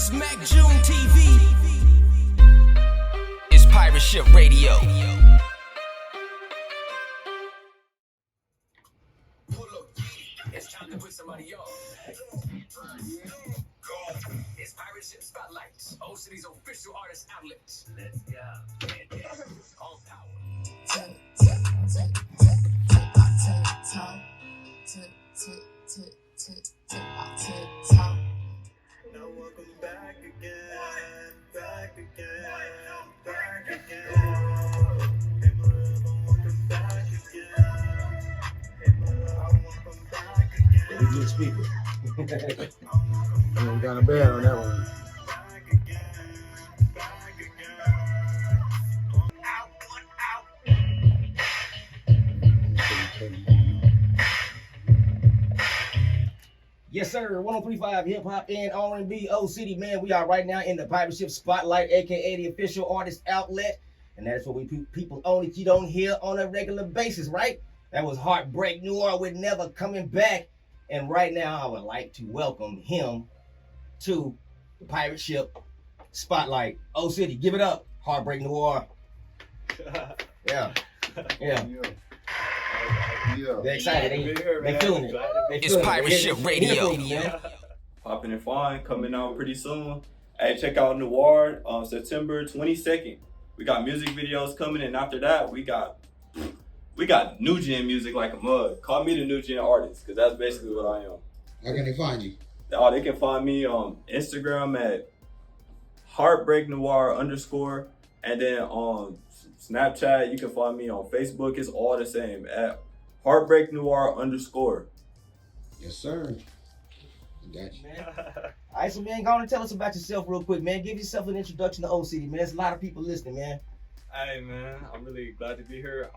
It's Mack June TV. It's Pirate Ship Radio. It's time to put somebody on. It's Pirate Ship Spotlight, Old City's official artist outlet. Let's go. All power. Now welcome back again, back again, back again. Hey my love, I'm welcome back again. Hey my love, I'm welcome back again. We good speaker. I mean, we got a bad on that one. Back again, back again. Out, one out. Yes, sir. 103.5 Hip Hop and R&B, Old City, man. We are right now in the Pirate Ship Spotlight, aka the official artist outlet, and that's what we people own that you don't hear on a regular basis, right? That was HeartBreak Noir with Never Coming Back, and right now I would like to welcome him to the Pirate Ship Spotlight, Old City. Give it up, HeartBreak Noir. Yeah. They're excited. They feeling it. It's Pirate Ship Radio. Popping and fine, coming out pretty soon. Hey, check out Noir on September 22nd. We got music videos coming, and after that, we got new gen music like a mug. Call me the new gen artist, because that's basically what I am. How can they find you? Oh, they can find me on Instagram at HeartBreak Noir _, and then on Snapchat, you can find me on Facebook. It's all the same at HeartBreak Noir _. Yes, sir. I got you. Man. All right, so man, go on and tell us about yourself real quick, man. Give yourself an introduction to Old City, man. There's a lot of people listening, man. Hey man, I'm really glad to be here.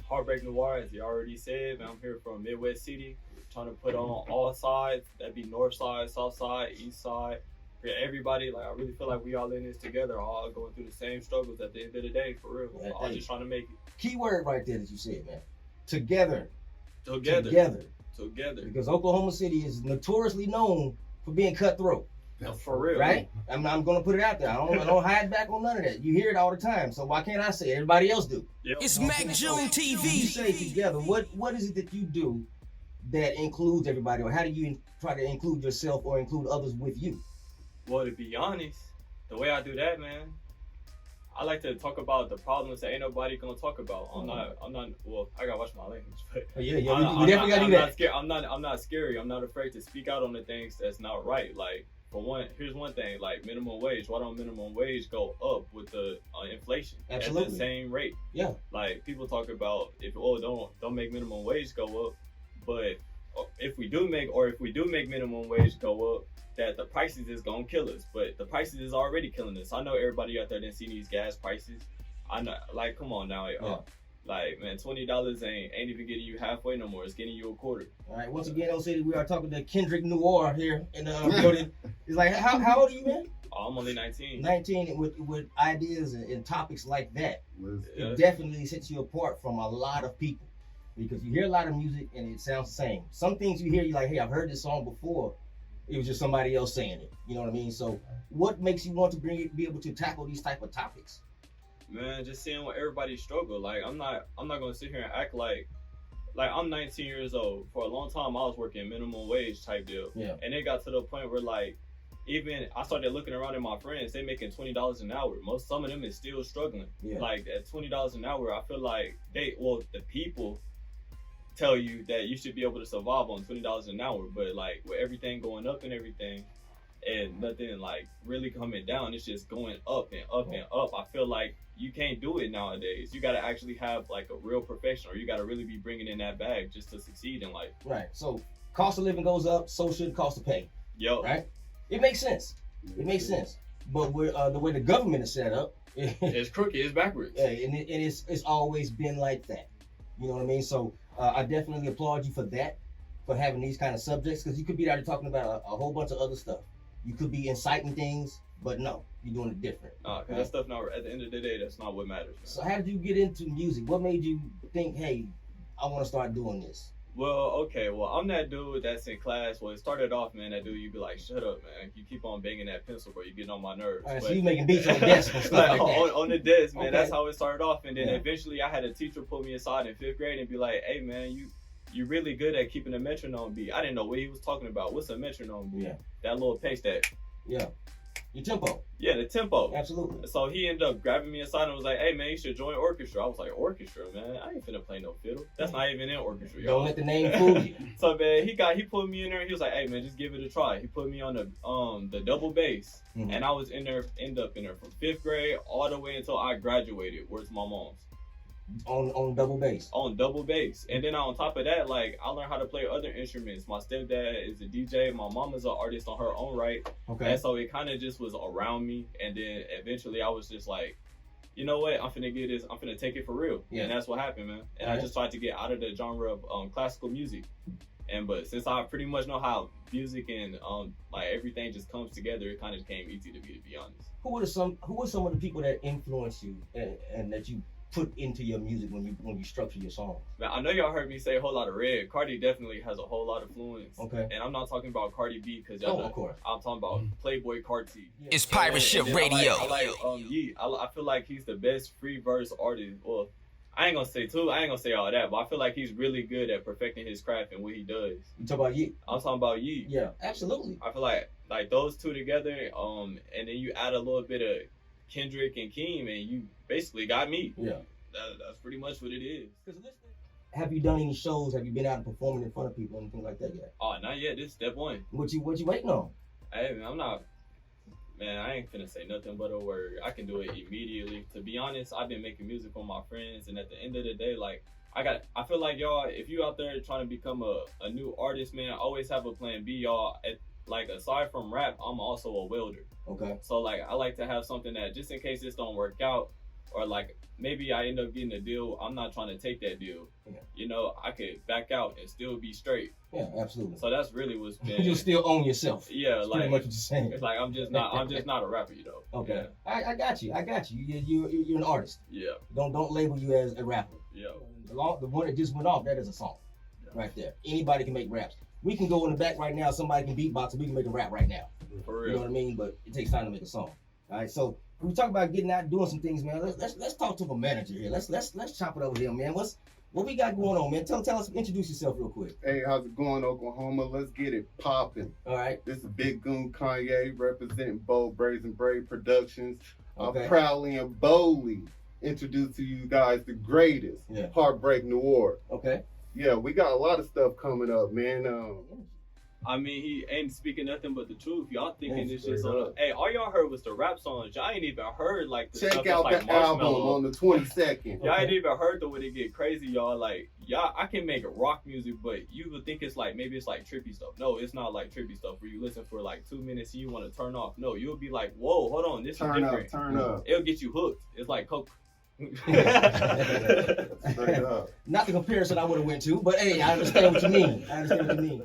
HeartBreak Noir, as you already said, man, I'm here from Midwest City, trying to put on all sides. That'd be north side, south side, east side. For everybody, like I really feel like we all in this together, all going through the same struggles at the end of the day, for real. Yeah, All just trying to make it Key word right there that you said, man. Together. together. Because Oklahoma City is notoriously known for being cutthroat. For real. Right? I'm gonna put it out there. I don't hide back on none of that. You hear it all the time. So why can't I say it? Everybody else do. Yep. It's Mack June You TV. say together. What is it that you do that includes everybody, or how do you try to include yourself or include others with you? Well, to be honest, the way I do that, man, I like to talk about the problems that ain't nobody gonna talk about. I'm not. Well, I gotta watch my language, but Yeah, we definitely gotta do that. I'm not scary. I'm not afraid to speak out on the things that's not right. Like, for one, here's one thing. Like minimum wage. Why don't minimum wage go up with the inflation Absolutely. at the same rate? Yeah. Like people talk about if don't make minimum wage go up, but if we do make minimum wage go up, that the prices is gonna kill us. But the prices is already killing us. I know everybody out there didn't see these gas prices. I know, like, come on now, like man, $20 ain't even getting you halfway no more. It's getting you a quarter. All right. Once again, Old City, we are talking to Kendrick Noir here in the building. It's like, how old are you, man? I'm only 19. 19, with ideas and topics like that. Yeah. It definitely sets you apart from a lot of people, because you hear a lot of music and it sounds the same. Some things you hear, you're like, hey, I've heard this song before. It was just somebody else saying it. You know what I mean? So what makes you want to be able to tackle these type of topics? Man, just seeing what everybody struggle. Like I'm not gonna sit here and act like I'm 19 years old. For a long time I was working minimum wage type deal. Yeah. And it got to the point where like even I started looking around at my friends, they making $20 an hour. Some of them is still struggling. Yeah. Like at $20 an hour, I feel like the people tell you that you should be able to survive on $20 an hour, but like with everything going up and everything and nothing like really coming down, it's just going up and up and up. I feel like you can't do it nowadays. You got to actually have like a real profession, or you got to really be bringing in that bag just to succeed in life. Right. So cost of living goes up, so should cost of pay. Yo, Right. It makes sense. It makes sense. But the way the government is set up, it's crooked, it's backwards. yeah, and it's always been like that. You know what I mean? So I definitely applaud you for that, for having these kind of subjects, because you could be out here talking about a whole bunch of other stuff. You could be inciting things, but no, you're doing it different. Cause that stuff now, at the end of the day, that's not what matters. Man. So how did you get into music? What made you think, hey, I want to start doing this? Well, okay. Well, I'm that dude that's in class. Well, it started off, man. That dude, you be like, shut up, man. You keep on banging that pencil, bro. You getting on my nerves. All right, But- so you making beats on the desk and stuff like that. on the desk, man. Okay. That's how it started off. And then Yeah. eventually I had a teacher pull me aside in 5th grade and be like, hey, man, you really good at keeping a metronome beat. I didn't know what he was talking about. What's a metronome beat? Yeah. That little pace that. Yeah. Your tempo. Yeah, the tempo. Absolutely. So he ended up grabbing me aside and was like, hey, man, you should join orchestra. I was like, orchestra, man? I ain't finna play no fiddle. That's not even in orchestra, y'all. Don't let the name fool you. So, man, he pulled me in there. He was like, hey, man, just give it a try. He put me on the double bass. Mhm. And I was end up in there from 5th grade all the way until I graduated. Where's my mom's? On double bass. On double bass. And then on top of that, like, I learned how to play other instruments. My stepdad is a DJ. My mom is an artist on her own right. Okay. And so it kind of just was around me. And then eventually I was just like, you know what? I'm finna get this. I'm finna take it for real. Yeah. And that's what happened, man. And Alright. I just tried to get out of the genre of classical music. But since I pretty much know how music and like everything just comes together, it kind of came easy to me, to be honest. Who are some of the people that influence you and that you put into your music when you structure your songs? Man, I know y'all heard me say a whole lot of Red. Cardi definitely has a whole lot of influence. Okay. And I'm not talking about Cardi B because Oh, of course. I'm talking about Playboy Carti. It's Pirate Ship And then Radio. I like Yeet. I feel like he's the best free verse artist. Well, I ain't gonna say all that, but I feel like he's really good at perfecting his craft and what he does. You talk about you? I'm talking about Yeet. Yeah, absolutely. I feel like those two together, and then you add a little bit of Kendrick and Keem, and you basically got me. Yeah. That's pretty much what it is. Have you done any shows? Have you been out and performing in front of people, anything like that yet? Oh, not yet. This is step one. What you waiting on? Hey, man, I ain't finna say nothing but a word. I can do it immediately. To be honest, I've been making music for my friends, and at the end of the day, like, I feel like y'all, if you out there trying to become a new artist, man, always have a plan B, y'all. Like, aside from rap, I'm also a welder. Okay. So, like, I like to have something that, just in case this don't work out, or, like, maybe I end up getting a deal, I'm not trying to take that deal. Yeah. You know, I could back out and still be straight. Yeah, absolutely. So that's really what's been. You still own yourself. Yeah, That's like, pretty much what you're saying. it's like I'm just not a rapper, you know. Okay. I got you. You're an artist. Yeah. Don't label you as a rapper. Yeah. The one that just went off, that is a song. Right there. Anybody can make raps. We can go in the back right now, somebody can beatbox, and we can make a rap right now. For You know what I real. mean? But it takes time to make a song. All right. So when we talk about getting out and doing some things, man, let's talk to the manager here. Let's chop it over here, man. What we got going on, man? Tell us, introduce yourself real quick. Hey, how's it going, Oklahoma? Let's get it popping. All right. This is Big Goon Kanye representing Bold Brazen Brave Productions. Okay. I'm proudly and boldly introduce to you guys the greatest Yeah. HeartBreak Noir. Okay. Yeah, we got a lot of stuff coming up, man. I mean, he ain't speaking nothing but the truth. Y'all thinking Yeah, this shit straight so. up. Hey, all y'all heard was the rap songs. Y'all ain't even heard like the Check stuff out that's the like album Marshmallow. on the 22nd. Y'all ain't even heard the way they get crazy, y'all. Like, y'all, I can make rock music, but you would think it's like, maybe it's like trippy stuff. No, it's not like trippy stuff where you listen for like 2 minutes and you want to turn off. No, you'll be like, whoa, hold on, this is Turn up, different. turn up. It'll get you hooked. It's like Coke. Straight up. Not the comparison I would have went to, but hey, I understand what you mean.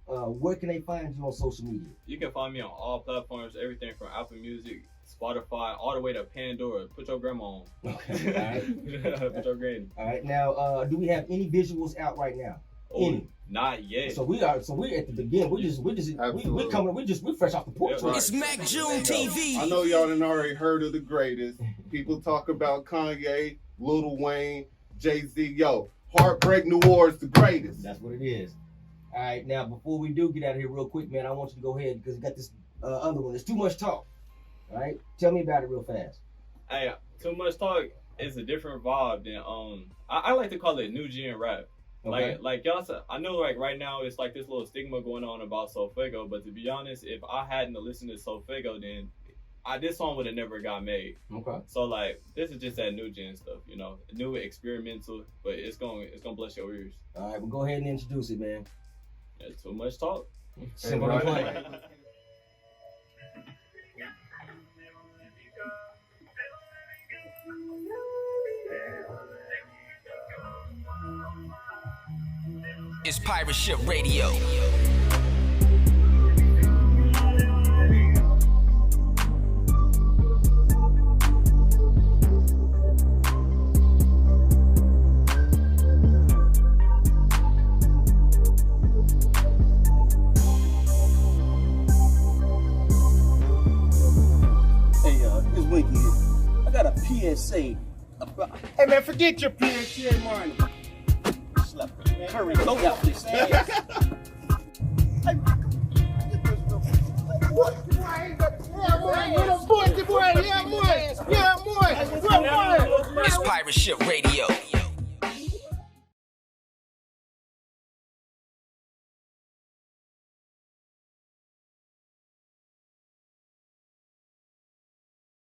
Where can they find you on social media? You can find me on all platforms, everything from Apple Music, Spotify, all the way to Pandora. Put your grandma on. Okay. All right. Put your granny. All right. Now, do we have any visuals out right now? Oh, Any? not yet. So we're at the beginning. We're fresh off the porch. Yeah, It's Mack June TV. I know y'all done already heard of the greatest. People talk about Kanye, Lil Wayne, Jay-Z. Yo, HeartBreak Noir is the greatest. That's what it is. All right. Now, before we do get out of here real quick, man, I want you to go ahead because we got this other one. It's too much talk. All right. Tell me about it real fast. Hey, too much talk is a different vibe than I like to call it new gen rap. Okay. Like y'all said, I know like right now it's like this little stigma going on about Solfego, but to be honest, if I hadn't listened to Solfego, then this song would have never got made. Okay. So like this is just that new gen stuff, you know, new experimental, but it's gonna bless your ears. All right. Well, go ahead and introduce it, man. Yeah, too much talk. Simple and plain. It's Pirate Ship Radio. quick here. I got a PSA about. Hey man, forget your PSA money. Slap Curry goat out this ass. It's Pirate Ship Radio.